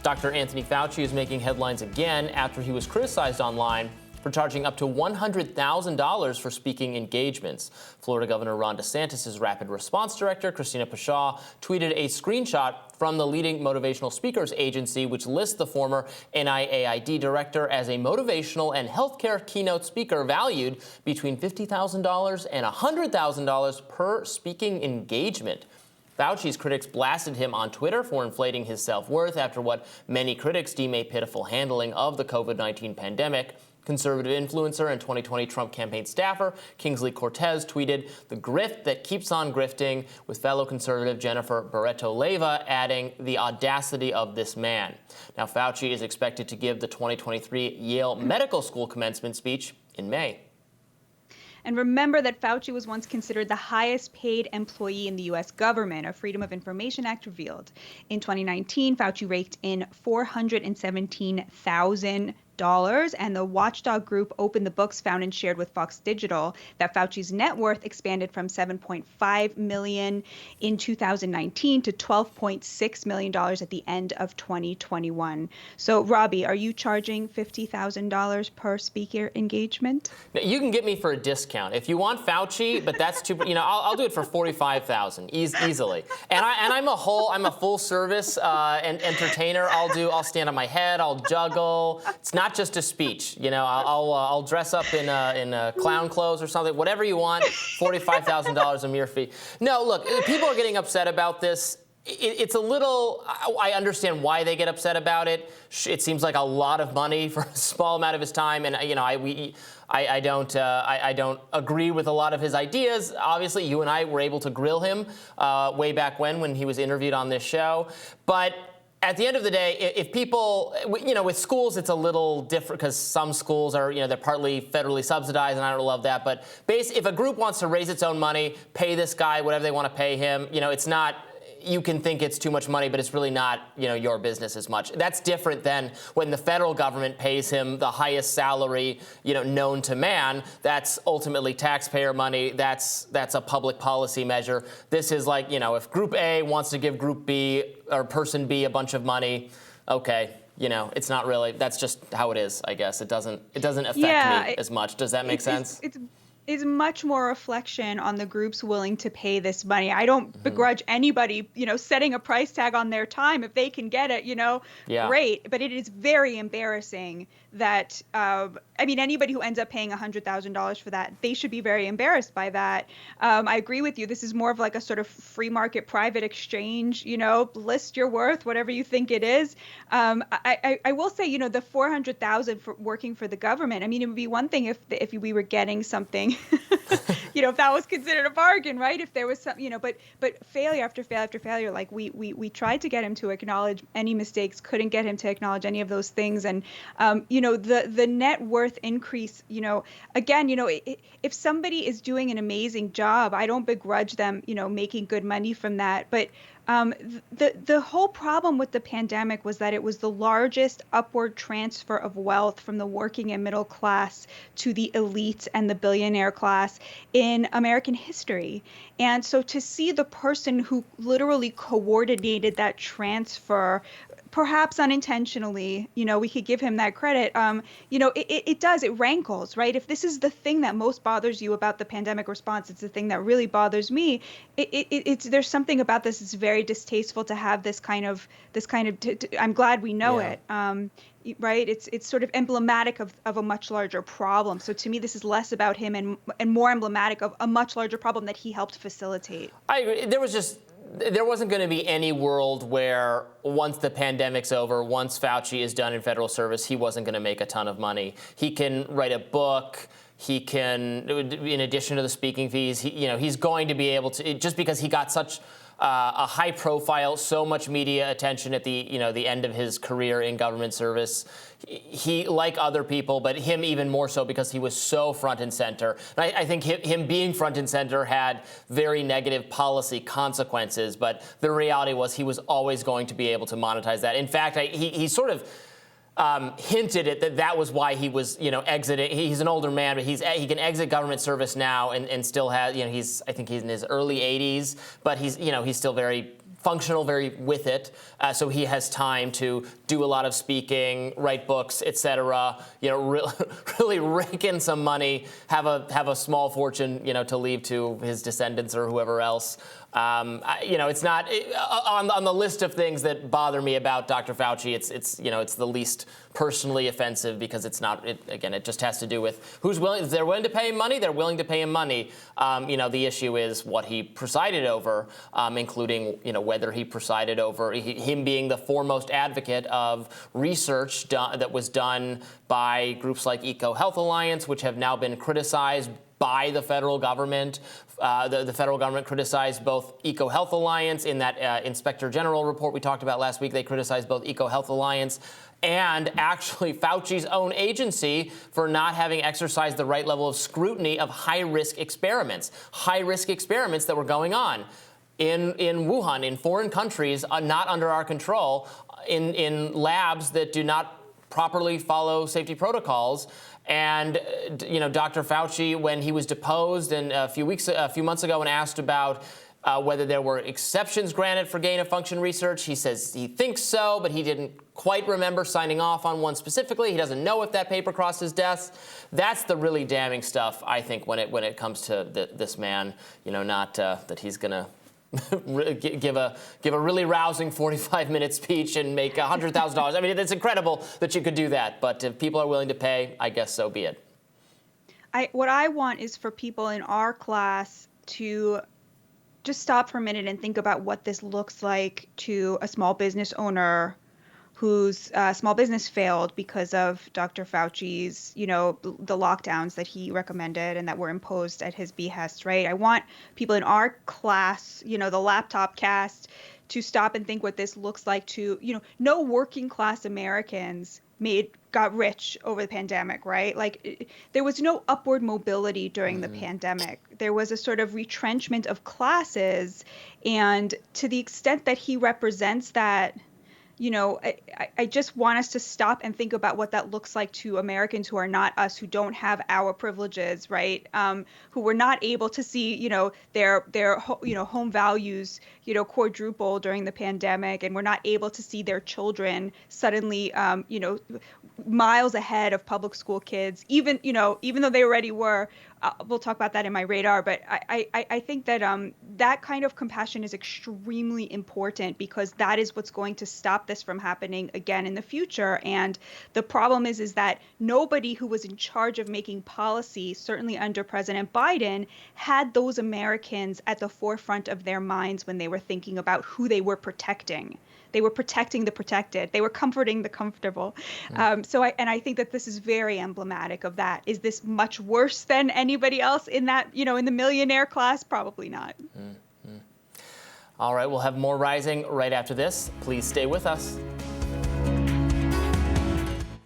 Dr. Anthony Fauci is making headlines again after he was criticized online for charging up to $100,000 for speaking engagements. Florida Governor Ron DeSantis' rapid response director, Christina Pashaw, tweeted a screenshot from the leading motivational speakers agency, which lists the former NIAID director as a motivational and healthcare keynote speaker valued between $50,000 and $100,000 per speaking engagement. Fauci's critics blasted him on Twitter for inflating his self-worth after what many critics deem a pitiful handling of the COVID-19 pandemic. Conservative influencer and 2020 Trump campaign staffer Kingsley Cortez tweeted, "The grift that keeps on grifting," with fellow conservative Jennifer Barreto-Leyva adding, "The audacity of this man." Now, Fauci is expected to give the 2023 Yale Medical School commencement speech in May. And remember that Fauci was once considered the highest paid employee in the U.S. government, a Freedom of Information Act revealed. In 2019, Fauci raked in $417,000. And the watchdog group Open the Books found and shared with Fox Digital that Fauci's net worth expanded from $7.5 million in 2019 to $12.6 million at the end of 2021. So, Robby, are you charging $50,000 per speaker engagement? Now, you can get me for a discount if you want Fauci, but that's too. I'll do it for $45,000 easily. And I'm a full service and entertainer. I'll stand on my head. I'll juggle. It's not just a speech, I'll dress up in clown clothes or something, whatever you want. $45,000 a mere fee. No, look, people are getting upset about this. It's a little. I understand why they get upset about it. It seems like a lot of money for a small amount of his time, and I don't agree with a lot of his ideas. Obviously, you and I were able to grill him way back when he was interviewed on this show, but at the end of the day, if people, with schools, it's a little different because some schools are, they're partly federally subsidized, and I don't love that. But if a group wants to raise its own money, pay this guy whatever they want to pay him, it's not. You can think it's too much money, but it's really not, your business as much. That's different than when the federal government pays him the highest salary, known to man. That's ultimately taxpayer money. That's a public policy measure. This is like, if Group A wants to give Group B or Person B a bunch of money, okay. It's not really. That's just how it is, I guess. It doesn't affect me as much. Does that make sense? Is much more reflection on the groups willing to pay this money. I don't begrudge anybody, setting a price tag on their time if they can get it, great. But it is very embarrassing that, anybody who ends up paying $100,000 for that, they should be very embarrassed by that. I agree with you. This is more of like a sort of free market private exchange, list your worth, whatever you think it is. I will say, the $400,000 for working for the government. It would be one thing if we were getting something, if that was considered a bargain, right? If there was some, but failure after failure after failure, like we tried to get him to acknowledge any mistakes, couldn't get him to acknowledge any of those things. And, the net worth increase, again, if somebody is doing an amazing job, I don't begrudge them, making good money from that. But the whole problem with the pandemic was that it was the largest upward transfer of wealth from the working and middle class to the elite and the billionaire class in American history. And so to see the person who literally coordinated that transfer, perhaps unintentionally, we could give him that credit. It rankles, right? If this is the thing that most bothers you about the pandemic response, it's the thing that really bothers me. There's something about this that's very distasteful to have this kind of. I'm glad we know it. Right? It's sort of emblematic of a much larger problem. So to me, this is less about him and more emblematic of a much larger problem that he helped facilitate. I agree. There wasn't going to be any world where once the pandemic's over, once Fauci is done in federal service, he wasn't going to make a ton of money. He can write a book. He can, in addition to the speaking fees, he's going to be able to, just because he got such a high profile, so much media attention at the end of his career in government service. He, like other people, but him even more so because he was so front and center. And I think him being front and center had very negative policy consequences, but the reality was he was always going to be able to monetize that. In fact, he sort of hinted at that was why he was, exiting. He's an older man, but he can exit government service now and still has, I think he's in his early 80s, but he's still very functional very with it, so he has time to do a lot of speaking, write books, etc. Really rake in some money, have a small fortune, to leave to his descendants or whoever else. It's not on the list of things that bother me about Dr. Fauci. It's the least personally offensive because it's not. It just has to do with who's willing. If they're willing to pay him money, they're willing to pay him money. The issue is what he presided over, including whether he presided over him being the foremost advocate of research that was done by groups like EcoHealth Alliance, which have now been criticized by the federal government. The federal government criticized both EcoHealth Alliance in that Inspector General report we talked about last week. They criticized both EcoHealth Alliance and actually Fauci's own agency for not having exercised the right level of scrutiny of high-risk experiments that were going on in Wuhan, in foreign countries, not under our control, in labs that do not properly follow safety protocols. And Dr. Fauci, when he was deposed and a few months ago and asked about whether there were exceptions granted for gain-of-function research, he says he thinks so, but he didn't quite remember signing off on one specifically. He doesn't know if that paper crossed his desk. That's the really damning stuff, I think, when it comes to this man. Not that he's gonna give a really rousing 45-minute speech and make $100,000. I mean, it's incredible that you could do that. But if people are willing to pay, I guess so be it. What I want is for people in our class to just stop for a minute and think about what this looks like to a small business owner whose small business failed because of Dr. Fauci's, the lockdowns that he recommended and that were imposed at his behest, right? I want people in our class, the laptop cast, to stop and think what this looks like to, no working class Americans got rich over the pandemic, right? There was no upward mobility during the pandemic. There was a sort of retrenchment of classes. And to the extent that he represents that, I just want us to stop and think about what that looks like to Americans who are not us, who don't have our privileges, right? Who were not able to see, their home values, quadruple during the pandemic, and were not able to see their children suddenly, miles ahead of public school kids, even though they already were. We'll talk about that in my radar, but I think that that kind of compassion is extremely important because that is what's going to stop this from happening again in the future. And the problem is that nobody who was in charge of making policy, certainly under President Biden, had those Americans at the forefront of their minds when they were thinking about who they were protecting. They were protecting the protected. They were comforting the comfortable. I think that this is very emblematic of that. Is this much worse than anybody else in that, in the millionaire class? Probably not. All right, we'll have more Rising right after this. Please stay with us.